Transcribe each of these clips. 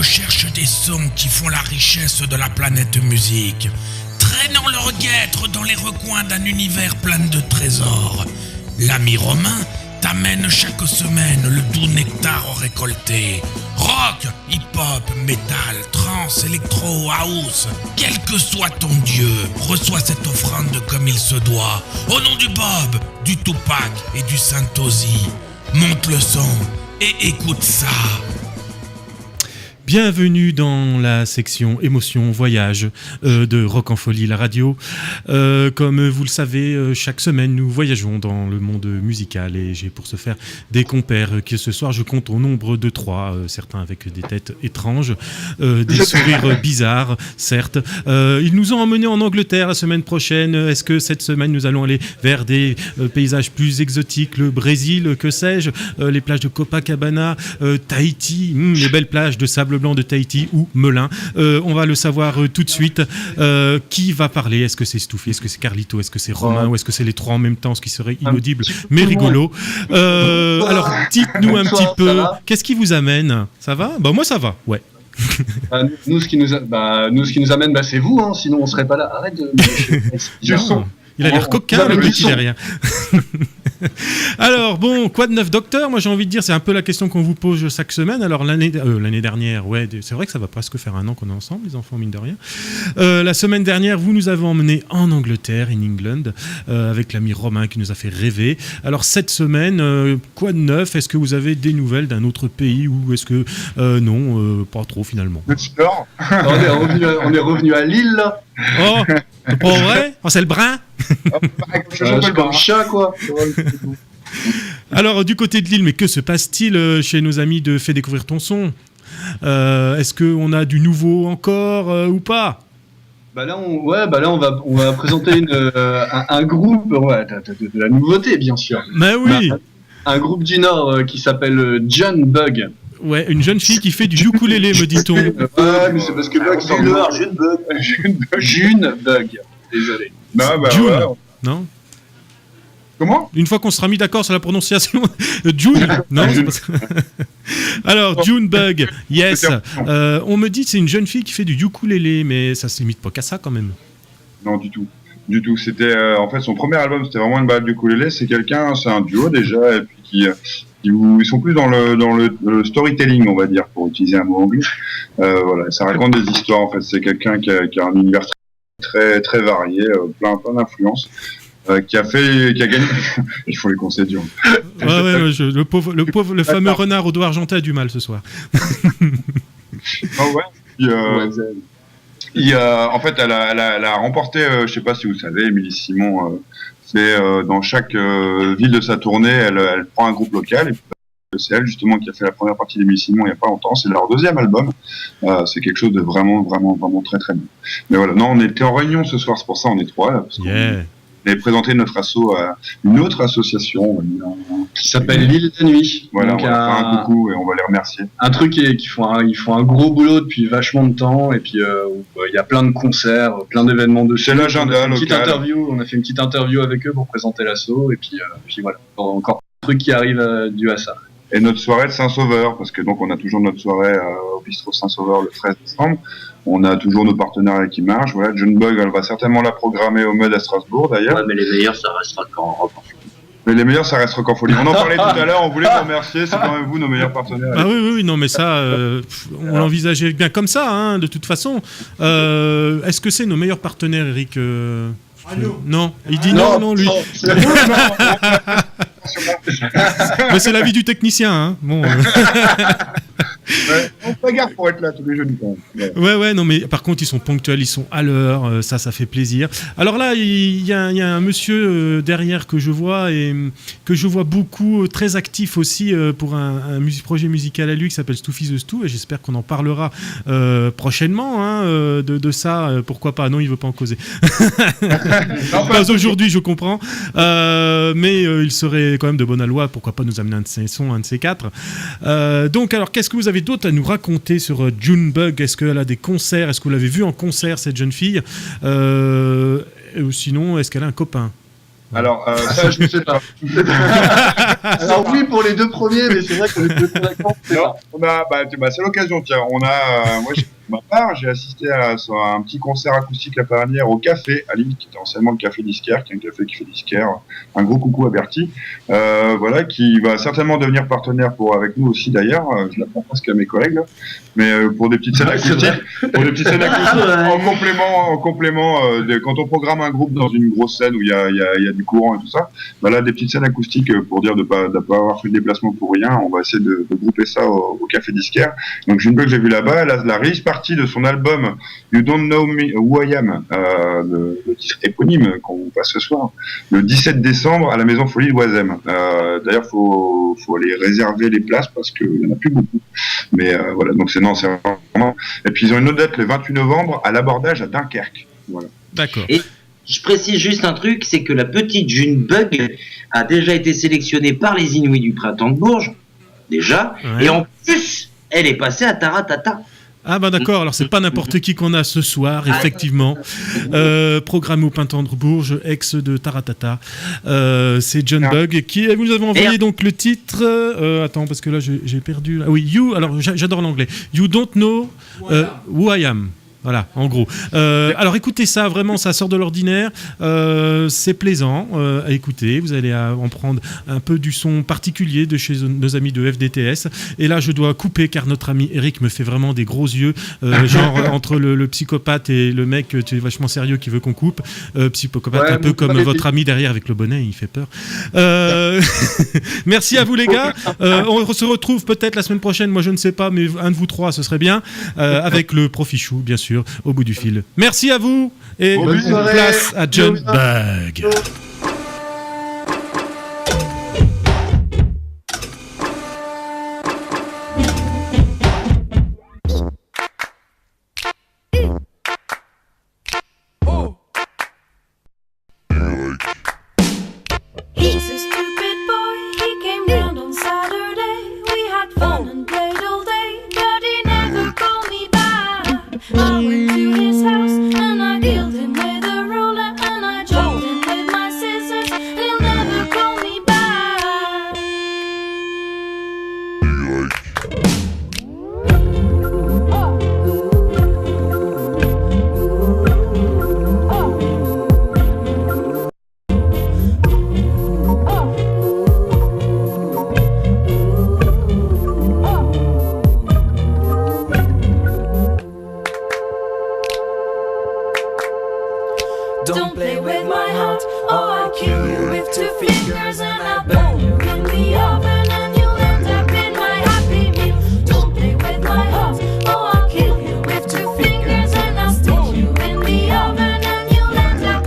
recherche des sons qui font la richesse de la planète musique, traînant leur guêtre dans les recoins d'un univers plein de trésors. L'ami Romain t'amène chaque semaine le doux nectar récolté. Rock, hip-hop, métal, trance, électro, house, quel que soit ton dieu, reçois cette offrande comme il se doit. Au nom du Bob, du Tupac et du Saint-Ozzy, monte le son et écoute ça. Bienvenue dans la section émotion voyage de Rock en Folie, la radio. Comme vous le savez, chaque semaine nous voyageons dans le monde musical et j'ai pour ce faire des compères que ce soir je compte au nombre de 3, certains avec des têtes étranges, des sourires bizarres, certes. Ils nous ont emmenés en Angleterre la semaine prochaine. Est-ce que cette semaine nous allons aller vers des paysages plus exotiques, le Brésil, que sais-je, les plages de Copacabana, Tahiti, les belles plages de sable blanc de Tahiti ou Melun. On va le savoir tout de suite. Qui va parler? Est-ce que c'est Stoufi? Est-ce que c'est Carlito? Est-ce que c'est Romain? Ou est-ce que c'est les trois en même temps, ce qui serait inaudible mais rigolo? Alors, dites-nous un petit peu, qu'est-ce qui vous amène? Ça va? Bah moi ça va, ouais. Nous, ce qui nous amène, c'est vous, hein, sinon on serait pas là. Arrête de... Il a l'air coquin, le petit derrière. Alors, bon, quoi de neuf, docteur? Moi, j'ai envie de dire, c'est un peu la question qu'on vous pose chaque semaine. Alors, l'année dernière, ouais, c'est vrai que ça va presque faire un an qu'on est ensemble, les enfants, mine de rien. La semaine dernière, vous nous avez emmenés en Angleterre, in England, avec l'ami Romain qui nous a fait rêver. Alors, cette semaine, quoi de neuf? Est-ce que vous avez des nouvelles d'un autre pays ou est-ce que non, pas trop finalement? On est revenu à Lille, là. Oh, c'est pas vrai? Oh, c'est le brun? Je comme chat, quoi. Alors, du côté de Lille, mais que se passe-t-il chez nos amis de Fais Découvrir Ton Son? Est-ce qu'on a du nouveau encore ou pas? Là, on va présenter un groupe, de la nouveauté, bien sûr. Mais oui. Un groupe du Nord qui s'appelle June Bug. Ouais, une jeune fille qui fait du ukulélé, me dit-on. Ouais, mais c'est parce que Bug sort de June Bug. Désolé. June, ouais. non? Comment? Une fois qu'on sera mis d'accord sur la prononciation, June, non? Alors, June Bug, yes. On me dit que c'est une jeune fille qui fait du ukulélé, mais ça se limite pas qu'à ça quand même. Non, du tout. C'était en fait son premier album, c'était vraiment une balade du ukulélé. C'est un duo déjà, et puis ils sont plus dans le storytelling, on va dire, pour utiliser un mot anglais. Voilà, ça raconte des histoires. En fait, c'est quelqu'un qui a un univers très très varié, plein d'influences. Qui a gagné. Il faut les conseils durs. Ouais, le fameux renard au doigt argenté a du mal ce soir. En fait, elle a remporté, je sais pas si vous savez, Émilie Simon, c'est dans chaque ville de sa tournée, elle prend un groupe local. Et c'est elle justement qui a fait la première partie d'Émilie Simon il y a pas longtemps. C'est leur deuxième album. C'est quelque chose de vraiment très très bien. Mais voilà, non, on était en réunion ce soir, c'est pour ça on est 3 là. Parce on a présenté notre asso à une autre association qui s'appelle L'île de Nuit. Voilà, donc on va faire un coucou et on va les remercier. Un truc ils font un gros boulot depuis vachement de temps et puis il y a plein de concerts, plein d'événements de C'est l'agenda local. On a fait une petite interview avec eux pour présenter l'asso et puis voilà, encore un truc qui arrive dû à ça. Et notre soirée de Saint-Sauveur, parce que donc on a toujours notre soirée au bistrot Saint-Sauveur le 13 décembre. On a toujours nos partenaires qui marchent. Voilà, June Bug, elle va certainement la programmer au MED à Strasbourg d'ailleurs. Ouais, mais les meilleurs, ça restera qu'en Rock en Folie. Mais les meilleurs, ça reste Rock en Folie. On en parlait tout à l'heure, on voulait vous remercier, c'est quand même vous nos meilleurs partenaires. Ah oui, non, mais ça, on l'envisageait bien comme ça, hein, de toute façon. Est-ce que c'est nos meilleurs partenaires, Eric Non, il dit non, lui. Mais c'est l'avis du technicien, hein. Bon. On fait gaffe pour être là tous les jeunes. Ouais, non, mais par contre, ils sont ponctuels, ils sont à l'heure, ça fait plaisir. Alors là, il y a un monsieur derrière que je vois et que je vois beaucoup, très actif aussi pour un projet musical à lui qui s'appelle Stoufi the Stoo, et j'espère qu'on en parlera prochainement de ça. Pourquoi pas? Non, il veut pas en causer. Pas aujourd'hui, je comprends. Mais il serait quand même de bonne loi, pourquoi pas nous amener un de ces sons, un de ces 4. Donc, alors, qu'est-ce que vous avez d'autre à nous raconter sur June Bug? Est-ce qu'elle a des concerts? Est-ce que vous l'avez vue en concert, cette jeune fille? Ou sinon, est-ce qu'elle a un copain? Alors, ça, je ne sais pas. Alors oui, pour les 2 premiers, mais c'est vrai qu'on est plus d'accord. C'est l'occasion, tiens. Moi, pour ma part, j'ai assisté à un petit concert acoustique la dernière au Café, à Lille, qui était anciennement le Café Disquaire, qui est un café qui fait disquaire. Un gros coucou à Bertie. Voilà, qui va certainement devenir partenaire avec nous aussi d'ailleurs. Je l'apprends presque à mes collègues, là. Mais pour des petites scènes acoustiques, en complément, quand on programme un groupe dans une grosse scène où il y a du courant et tout ça, là, des petites scènes acoustiques pour dire de pas avoir fait le déplacement pour rien. On va essayer de grouper ça au Café Disquaire. Donc Junebug, j'ai vu là-bas, la release partie de son album You Don't Know Me Who I Am, le titre éponyme qu'on vous passe ce soir, le 17 décembre à la Maison Folie de Oisem. D'ailleurs, faut aller réserver les places parce qu'il y en a plus beaucoup. Mais voilà, donc c'est vraiment. Et puis ils ont une autre date le 28 novembre à l'Abordage à Dunkerque. Voilà. D'accord. Et je précise juste un truc, c'est que la petite Junebug a déjà été sélectionnée par les Inuits du Printemps de Bourges, déjà, Ouais. et en plus, elle est passée à Taratata. Ah bah d'accord, alors c'est pas n'importe qui qu'on a ce soir, effectivement. Programme au Printemps de Bourges, ex de Taratata. C'est Junebug qui vous avez envoyé donc le titre. Attends, parce que là j'ai perdu. Ah oui, alors j'adore l'anglais. You Don't Know Who I Am. Voilà, en gros. Alors écoutez ça, vraiment, ça sort de l'ordinaire. C'est plaisant à écouter. Vous allez en prendre un peu du son particulier de chez nos amis de FDTS. Et là, je dois couper car notre ami Eric me fait vraiment des gros yeux. Genre entre le psychopathe et le mec, tu es vachement sérieux qui veut qu'on coupe. Psychopathe, un peu comme votre ami derrière avec le bonnet, il fait peur. Merci à vous les gars. On se retrouve peut-être la semaine prochaine, moi je ne sais pas, mais un de vous trois, ce serait bien. Avec le Profichou, bien sûr. Au bout du fil. Merci à vous et place à Junebug. Don't play with my heart, or I'll kill you with 2 fingers and I'll burn you in the oven and you'll end up in my happy meal. Don't play with my heart, or I'll kill you with 2 fingers and I'll stick you in the oven and you'll end up.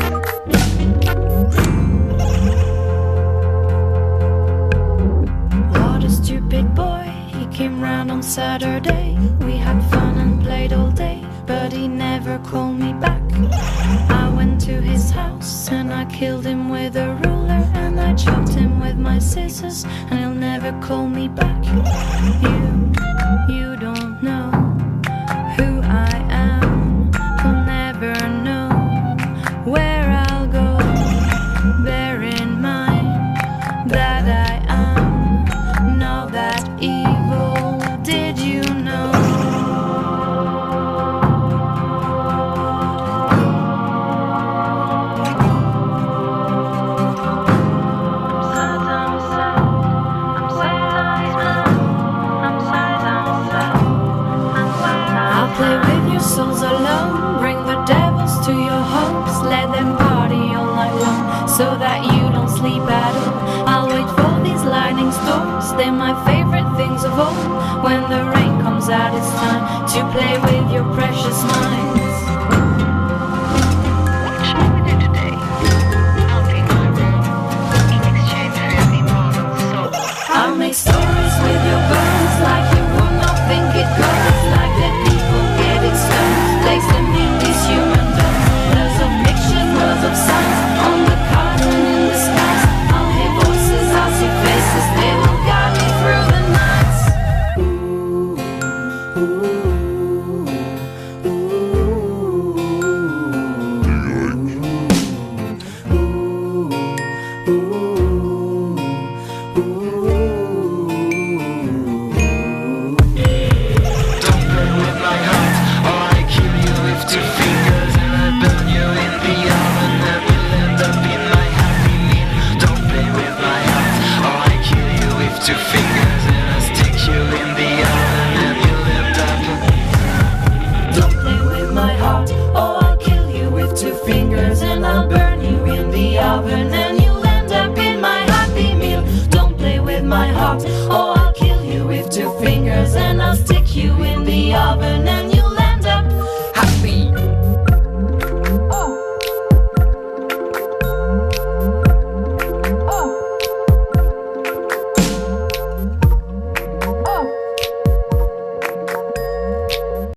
What a stupid boy, he came round on Saturday. We had fun and played all day, but he never called me back. I went to his house and I killed him with a ruler and I chopped him with my scissors and he'll never call me back. You don't know who I am, you'll never know where I'll go. Bear in mind that I am not that evil, did you know? Play with your souls alone, bring the devils to your homes, let them party all night long, so that you don't sleep at all. I'll wait for these lightning storms, they're my favorite things of all. When the rain comes out, it's time to play with your precious minds. What shall we do today? I'll be my room in exchange for your immortal soul. I'll make stories with your bones, like you would not think it goes, like that people get it stoned, place them in these human bones. Words of fiction, words of science, on the cards and in the skies. I'll hear voices, I'll see faces, they will guide me through the nights. Ooh, ooh, ooh. Oh, I'll kill you with 2 fingers and I'll burn you in the oven and you'll end up in my Happy Meal. Don't play with my heart. Oh, I'll kill you with 2 fingers and I'll stick you in the oven and